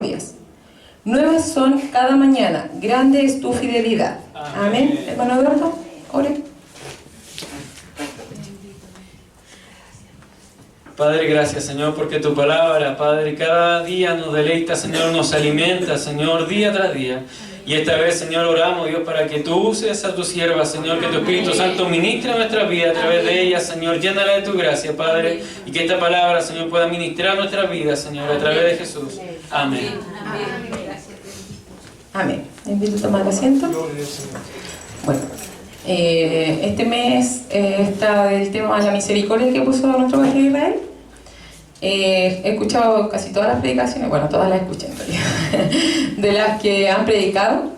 misericordias. Nuevas son cada mañana, grande es tu fidelidad. Amén. Hermano Eduardo, ore. Padre, gracias, Señor, porque tu palabra, Padre, cada día nos deleita, Señor, nos alimenta, Señor, día tras día. Y esta vez, Señor, oramos, Dios, para que tú uses a tu sierva, Señor, que tu Espíritu Santo ministre nuestra vida a través de ella, Señor, llénala de tu gracia, Padre, y que esta palabra, Señor, pueda ministrar nuestra vida, Señor, a través de Jesús. Amén. Amén. Le invito a tomar asiento. Bueno, este mes está el tema de la misericordia que puso nuestro Pastor Israel. He escuchado casi todas las predicaciones, bueno, todas las escuché en realidad, de las que han predicado,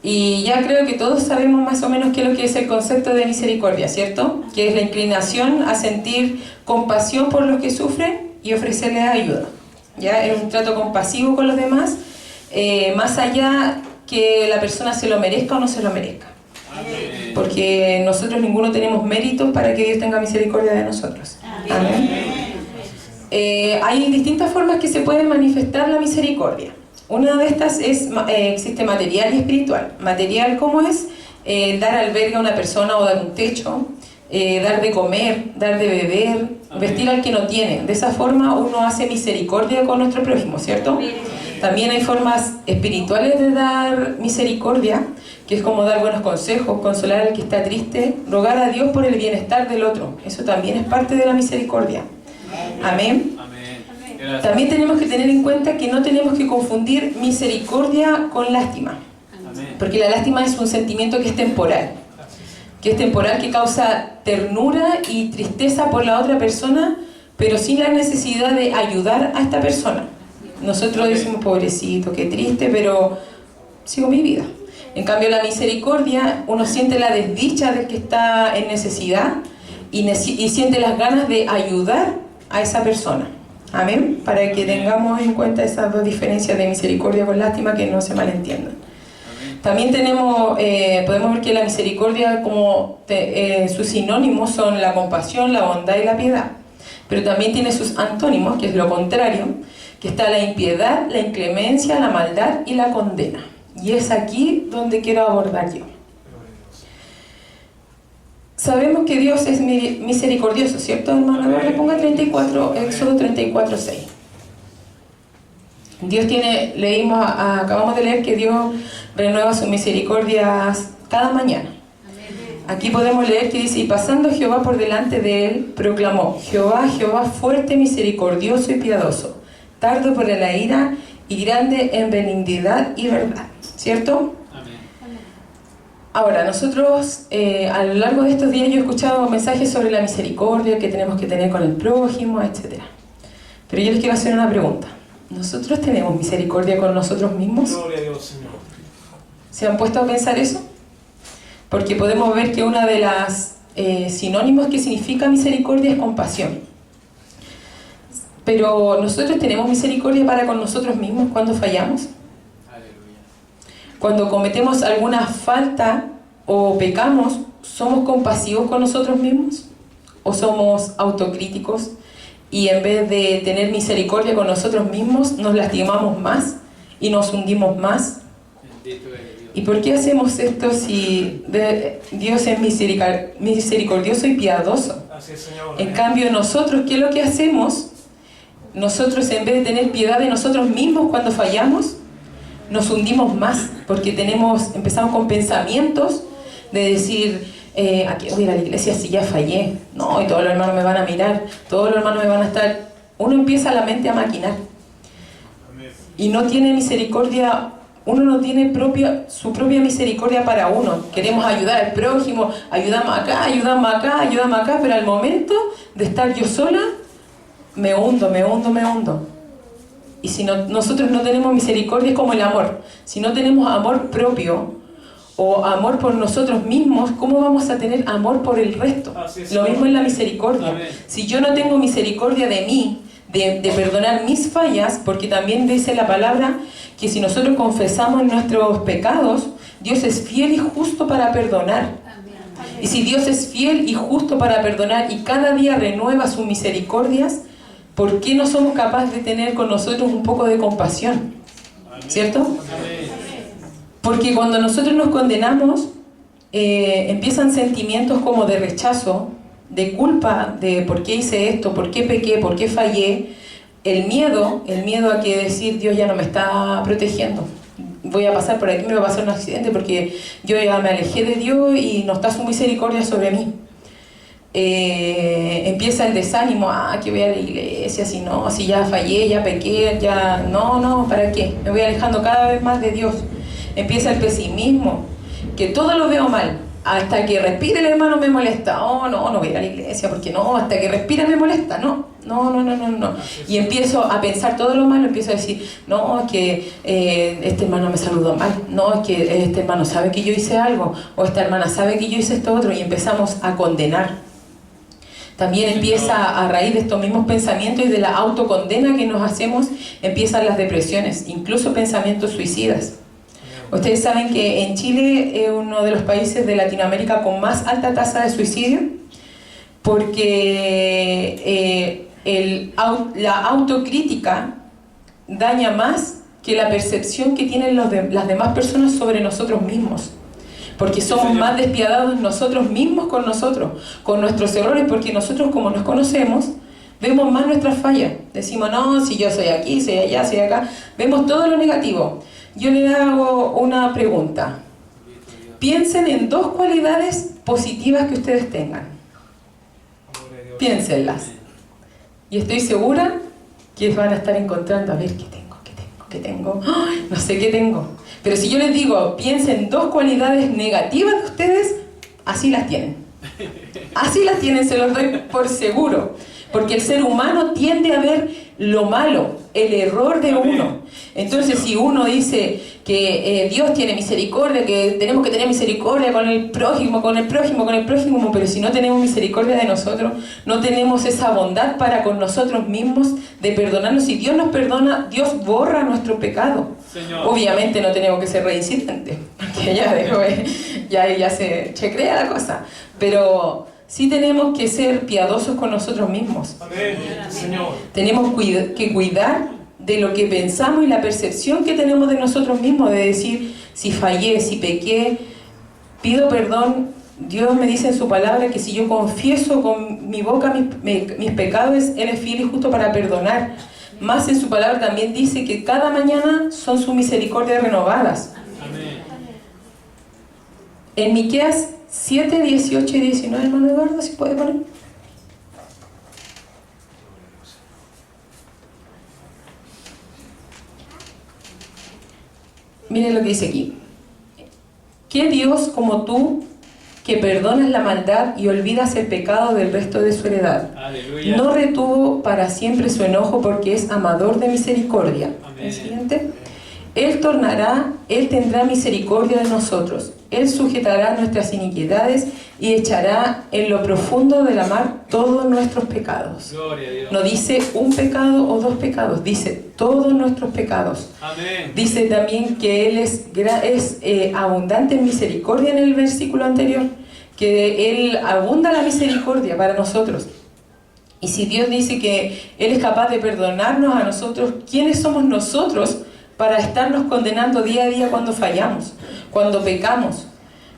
y ya creo que todos sabemos más o menos qué es lo que es el concepto de misericordia, ¿cierto? Que es la inclinación a sentir compasión por los que sufren y ofrecerles ayuda. Ya es un trato compasivo con los demás, más allá que la persona se lo merezca o no se lo merezca. Porque nosotros ninguno tenemos méritos para que Dios tenga misericordia de nosotros. Amén. Hay distintas formas que se puede manifestar la misericordia. Una de estas es, existe material y espiritual. Material, ¿cómo es? Dar albergue a una persona o dar un techo, dar de comer, dar de beber, vestir al que no tiene. De esa forma uno hace misericordia con nuestro prójimo, ¿cierto? También hay formas espirituales de dar misericordia, que es como dar buenos consejos, consolar al que está triste, rogar a Dios por el bienestar del otro. Eso también es parte de la misericordia. Amén. Amén. También tenemos que tener en cuenta que no tenemos que confundir misericordia con lástima. Amén. Porque la lástima es un sentimiento que es temporal. Que causa ternura y tristeza por la otra persona, pero sin la necesidad de ayudar a esta persona. Nosotros decimos, pobrecito, qué triste, pero sigo mi vida. En cambio, la misericordia, uno siente la desdicha del que está en necesidad y siente las ganas de ayudar a esa persona. Amén. Para que tengamos en cuenta esas dos diferencias de misericordia con lástima, que no se malentiendan. También podemos ver que la misericordia, como sus sinónimos son la compasión, la bondad y la piedad. Pero también tiene sus antónimos, que es lo contrario, que está la impiedad, la inclemencia, la maldad y la condena. Y es aquí donde quiero abordar yo. Sabemos que Dios es misericordioso, ¿cierto, hermano? Le ponga 34, Éxodo 34:6. Dios tiene, acabamos de leer que Dios renueva sus misericordias cada mañana. Aquí podemos leer que dice: y pasando Jehová por delante de él, proclamó: Jehová, Jehová, fuerte, misericordioso y piadoso, tardo para la ira y grande en benignidad y verdad. ¿Cierto? Ahora, nosotros a lo largo de estos días yo he escuchado mensajes sobre la misericordia que tenemos que tener con el prójimo, etc. Pero yo les quiero hacer una pregunta. ¿Nosotros tenemos misericordia con nosotros mismos? Gloria a Dios, Señor. ¿Se han puesto a pensar eso? Porque podemos ver que una de las sinónimos que significa misericordia es compasión. Pero ¿nosotros tenemos misericordia para con nosotros mismos cuando fallamos? Cuando cometemos alguna falta o pecamos, ¿somos compasivos con nosotros mismos? ¿O somos autocríticos y en vez de tener misericordia con nosotros mismos, nos lastimamos más y nos hundimos más? ¿Y por qué hacemos esto si Dios es misericordioso y piadoso? En cambio, nosotros, ¿qué es lo que hacemos? Nosotros, en vez de tener piedad de nosotros mismos cuando fallamos, nos hundimos más, porque empezamos con pensamientos de decir: ¿a qué voy a ir a la iglesia si ya fallé? No, y todos los hermanos me van a mirar, todos los hermanos me van a estar... Uno empieza la mente a maquinar y no tiene misericordia. Uno no tiene su propia misericordia para uno. Queremos ayudar al prójimo, ayudamos acá, pero al momento de estar yo sola, me hundo. Y si nosotros no tenemos misericordia, es como el amor. Si no tenemos amor propio o amor por nosotros mismos, ¿cómo vamos a tener amor por el resto? Lo mismo es la misericordia. Amén. Si yo no tengo misericordia de mí, de perdonar mis fallas, porque también dice la palabra que si nosotros confesamos nuestros pecados, Dios es fiel y justo para perdonar. Y si Dios es fiel y justo para perdonar y cada día renueva sus misericordias, ¿por qué no somos capaces de tener con nosotros un poco de compasión? ¿cierto? Porque cuando nosotros nos condenamos, empiezan sentimientos como de rechazo, de culpa, de por qué hice esto, por qué pequé, por qué fallé, el miedo a que decir Dios ya no me está protegiendo, voy a pasar por aquí, me va a pasar un accidente porque yo ya me alejé de Dios y no está su misericordia sobre mí. Empieza el desánimo, que voy a la iglesia, si no, si ya fallé, ya pequé, ya no, ¿para qué? Me voy alejando cada vez más de Dios. Empieza el pesimismo, que todo lo veo mal, hasta que respire el hermano me molesta, no voy a la iglesia, porque no, hasta que respira me molesta, no. Y empiezo a pensar todo lo malo, empiezo a decir, no, es que este hermano me saludó mal, no, es que este hermano sabe que yo hice algo, o esta hermana sabe que yo hice esto otro, y empezamos a condenar. También empieza, a raíz de estos mismos pensamientos y de la autocondena que nos hacemos, empiezan las depresiones, incluso pensamientos suicidas. Ustedes saben que en Chile es uno de los países de Latinoamérica con más alta tasa de suicidio, porque la autocrítica daña más que la percepción que tienen las demás personas sobre nosotros mismos. Porque somos más despiadados nosotros mismos con nuestros errores, porque nosotros, como nos conocemos, vemos más nuestras fallas. Decimos, no, si yo soy aquí, soy allá, soy acá. Vemos todo lo negativo. Yo le hago una pregunta. Piensen en 2 cualidades positivas que ustedes tengan. Piénsenlas. Y estoy segura que van a estar encontrando, a ver, ¿qué tengo? ¡Ay, no sé qué tengo! Pero si yo les digo, piensen 2 cualidades negativas de ustedes, así las tienen. Así las tienen, se los doy por seguro. Porque el ser humano tiende a ver lo malo, el error de uno. Entonces, si uno dice que Dios tiene misericordia, que tenemos que tener misericordia con el prójimo, pero si no tenemos misericordia de nosotros, no tenemos esa bondad para con nosotros mismos de perdonarnos. Si Dios nos perdona, Dios borra nuestro pecado. Señor. Obviamente no tenemos que ser reincidentes, porque ya se checrea la cosa. Pero sí tenemos que ser piadosos con nosotros mismos. Amén. Señor. Tenemos que cuidar de lo que pensamos y la percepción que tenemos de nosotros mismos, de decir, si fallé, si pequé, pido perdón. Dios me dice en su palabra que si yo confieso con mi boca mis pecados, Él es fiel y justo para perdonar. Más en su palabra también dice que cada mañana son sus misericordias renovadas. Amén. En Miqueas 7, 18 y 19, hermano Eduardo, si puede poner. Miren lo que dice aquí. ¿Qué Dios como tú, que perdonas la maldad y olvidas el pecado del resto de su heredad? Aleluya. No retuvo para siempre su enojo, porque es amador de misericordia. Amén. El siguiente. Él tendrá misericordia de nosotros. Él sujetará nuestras iniquidades y echará en lo profundo de la mar todos nuestros pecados. Gloria a Dios. No dice un pecado o 2 pecados, dice todos nuestros pecados. Amén. Dice también que Él es abundante en misericordia en el versículo anterior, que Él abunda la misericordia para nosotros. Y si Dios dice que Él es capaz de perdonarnos a nosotros, ¿quiénes somos nosotros para estarnos condenando día a día cuando fallamos, cuando pecamos?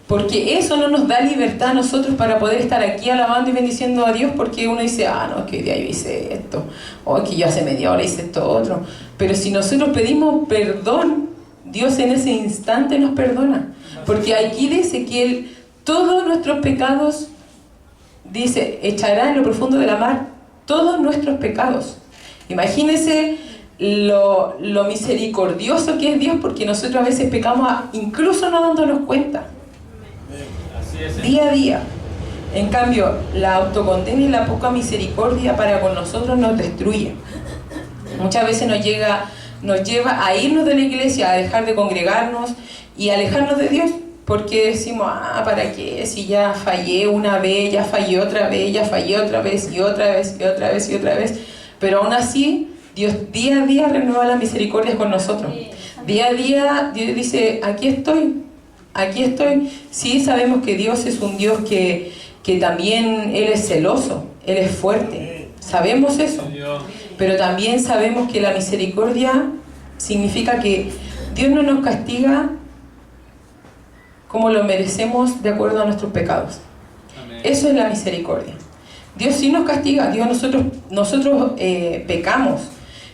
Porque eso no nos da libertad a nosotros para poder estar aquí alabando y bendiciendo a Dios, porque uno dice, no, es que hoy día yo hice esto, o es que yo hace media hora hice esto otro. Pero si nosotros pedimos perdón, Dios en ese instante nos perdona. Porque aquí dice que Él, todos nuestros pecados, dice, echará en lo profundo de la mar todos nuestros pecados. Imagínense lo misericordioso que es Dios, porque nosotros a veces pecamos incluso no dándonos cuenta. Día a día. En cambio, la autocondena y la poca misericordia para con nosotros nos destruye. Muchas veces nos lleva a irnos de la iglesia, a dejar de congregarnos y alejarnos de Dios, porque decimos, ¿para qué? Si ya fallé una vez, ya fallé otra vez, ya fallé otra vez y otra vez y otra vez y otra vez. Pero aún así, Dios día a día renueva las misericordias con nosotros. Día a día Dios dice, aquí estoy. Sí, sabemos que Dios es un Dios que también Él es celoso, Él es fuerte. Sabemos eso. Pero también sabemos que la misericordia significa que Dios no nos castiga como lo merecemos de acuerdo a nuestros pecados. Amén. Eso es la misericordia. Dios sí nos castiga, nosotros pecamos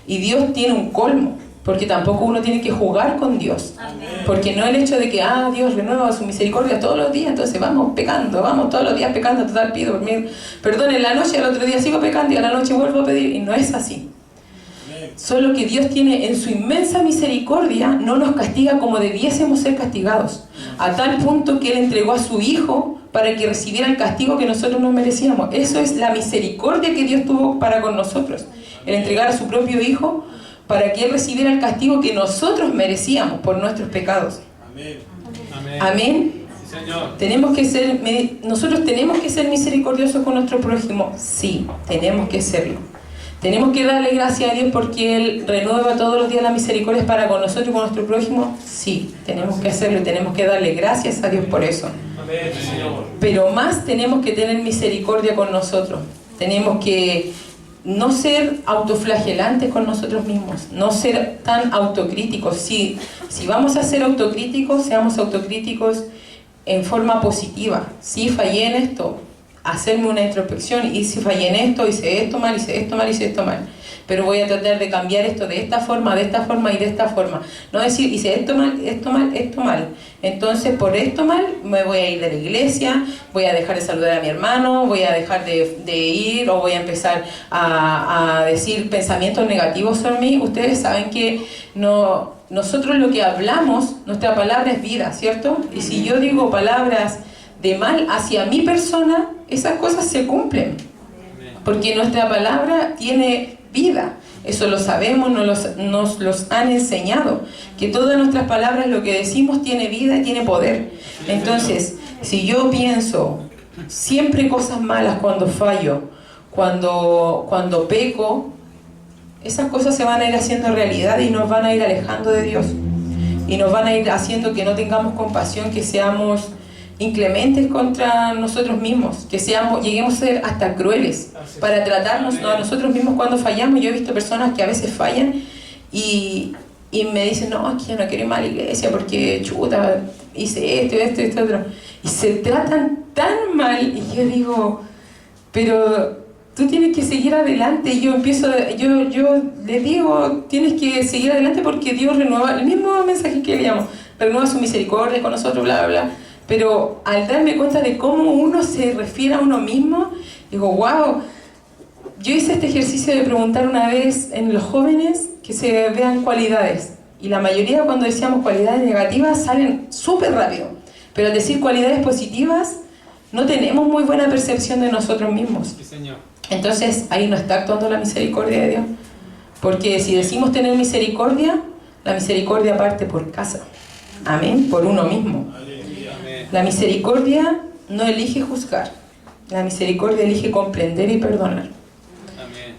y Dios tiene un colmo, porque tampoco uno tiene que jugar con Dios. Amén. Porque no el hecho de que Dios renueva su misericordia todos los días, entonces vamos pecando, vamos todos los días pecando, total pido perdón en la noche, al otro día sigo pecando y a la noche vuelvo a pedir, y no es así. Solo que Dios tiene en su inmensa misericordia, no nos castiga como debiésemos ser castigados, a tal punto que Él entregó a su Hijo para que recibiera el castigo que nosotros nos merecíamos. Eso es la misericordia que Dios tuvo para con nosotros, el entregar a su propio Hijo para que Él recibiera el castigo que nosotros merecíamos por nuestros pecados. Amén. Amén. Sí, Señor. Nosotros tenemos que ser misericordiosos con nuestro prójimo. Sí, tenemos que serlo. Tenemos que darle gracias a Dios porque Él renueva todos los días la misericordia para con nosotros y con nuestro prójimo. Sí, tenemos que hacerlo y tenemos que darle gracias a Dios por eso. Amén, Señor. Pero más tenemos que tener misericordia con nosotros. Tenemos que no ser autoflagelantes con nosotros mismos, no ser tan autocríticos. Si vamos a ser autocríticos, seamos autocríticos en forma positiva. Si fallé en esto, hacerme una introspección, y si fallé en esto, hice esto mal, hice esto mal, hice esto mal. Pero voy a tratar de cambiar esto de esta forma y de esta forma. No decir, hice esto mal, esto mal, esto mal. Entonces, por esto mal, me voy a ir de la iglesia, voy a dejar de saludar a mi hermano, voy a dejar de ir, o voy a empezar a decir pensamientos negativos sobre mí. Ustedes saben que nosotros lo que hablamos, nuestra palabra es vida, ¿cierto? Y si yo digo palabras de mal hacia mi persona, esas cosas se cumplen. Porque nuestra palabra tiene vida. Eso lo sabemos, nos los han enseñado. Que todas nuestras palabras, lo que decimos, tiene vida y tiene poder. Entonces, si yo pienso siempre cosas malas cuando fallo, cuando peco, esas cosas se van a ir haciendo realidad y nos van a ir alejando de Dios. Y nos van a ir haciendo que no tengamos compasión, que seamos inclementes contra nosotros mismos, que lleguemos a ser hasta crueles para tratarnos a nosotros mismos cuando fallamos. Yo he visto personas que a veces fallan y me dicen, no, es que yo no quiero ir más a la iglesia porque chuta, hice esto, otro, y se tratan tan mal, y yo digo, pero tú tienes que seguir adelante. Yo le digo, tienes que seguir adelante porque Dios renueva, el mismo mensaje que leíamos, renueva su misericordia con nosotros, bla, bla, bla. Pero al darme cuenta de cómo uno se refiere a uno mismo, digo, wow. Yo hice este ejercicio de preguntar una vez en los jóvenes que se vean cualidades. Y la mayoría, cuando decíamos cualidades negativas, salen súper rápido. Pero al decir cualidades positivas, no tenemos muy buena percepción de nosotros mismos. Sí, Señor. Entonces, ahí no está actuando la misericordia de Dios. Porque si decimos tener misericordia, la misericordia parte por casa. Amén, por uno mismo. La misericordia no elige juzgar, la misericordia elige comprender y perdonar.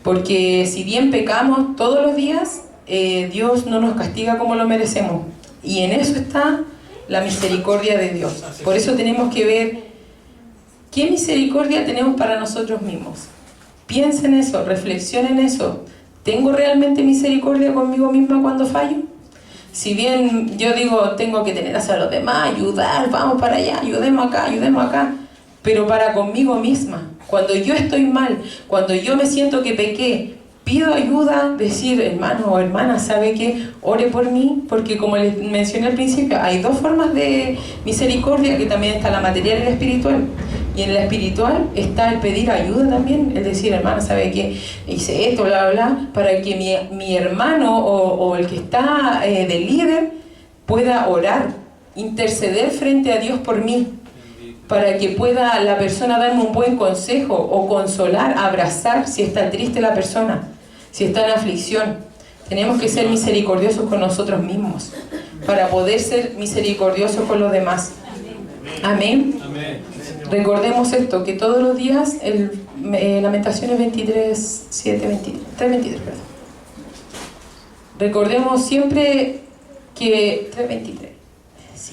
Porque si bien pecamos todos los días, Dios no nos castiga como lo merecemos. Y en eso está la misericordia de Dios. Por eso tenemos que ver qué misericordia tenemos para nosotros mismos. Piensen en eso, reflexionen en eso. ¿Tengo realmente misericordia conmigo misma cuando fallo? Si bien yo digo, tengo que tener hacia los demás, ayudar, vamos para allá, ayudemos acá, pero para conmigo misma, cuando yo estoy mal, cuando yo me siento que pequé, pido ayuda, decir, hermano o hermana, ¿sabe qué? Ore por mí, porque como les mencioné al principio, hay dos formas de misericordia, que también está la material y la espiritual. Y en la espiritual está el pedir ayuda también, el decir, hermana, ¿sabe qué? Hice esto, bla, bla, bla, para que mi hermano o el que está de líder pueda orar, interceder frente a Dios por mí, para que pueda la persona darme un buen consejo o consolar, abrazar si está triste la persona, si está en aflicción. Tenemos que ser misericordiosos con nosotros mismos para poder ser misericordiosos con los demás. Amén. Amén. Recordemos esto, que todos los días, Lamentaciones 23, 7, 23, 3:23, perdón. Recordemos siempre que 3:23, sí,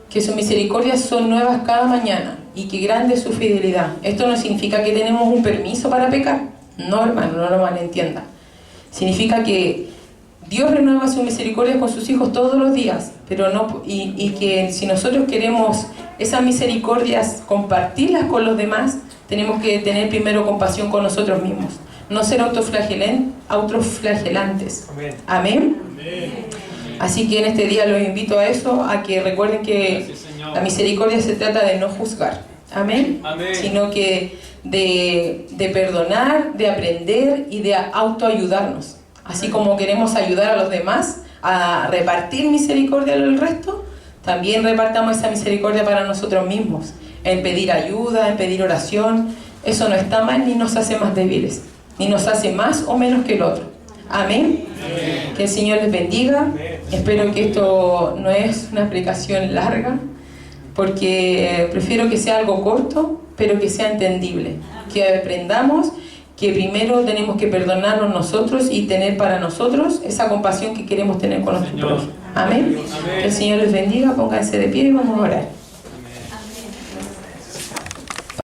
que sus misericordias son nuevas cada mañana y que grande es su fidelidad. Esto no significa que tenemos un permiso para pecar. No, hermano, no lo malentienda. Significa que Dios renueva su misericordia con sus hijos todos los días, pero y que si nosotros queremos esas misericordias compartirlas con los demás, tenemos que tener primero compasión con nosotros mismos, no ser autoflagelantes. Amén. Así que en este día los invito a eso, a que recuerden que la misericordia se trata de no juzgar. Amén. Sino que de perdonar, de aprender y de autoayudarnos. Así como queremos ayudar a los demás a repartir misericordia al resto, también repartamos esa misericordia para nosotros mismos, en pedir ayuda, en pedir oración. Eso no está mal ni nos hace más débiles, ni nos hace más o menos que el otro. Amén. Que el Señor les bendiga. Espero que esto no es una explicación larga, porque prefiero que sea algo corto, pero que sea entendible. Que aprendamos que primero tenemos que perdonarnos nosotros y tener para nosotros esa compasión que queremos tener con nosotros. Amén. Que el Señor les bendiga. Pónganse de pie y vamos a orar.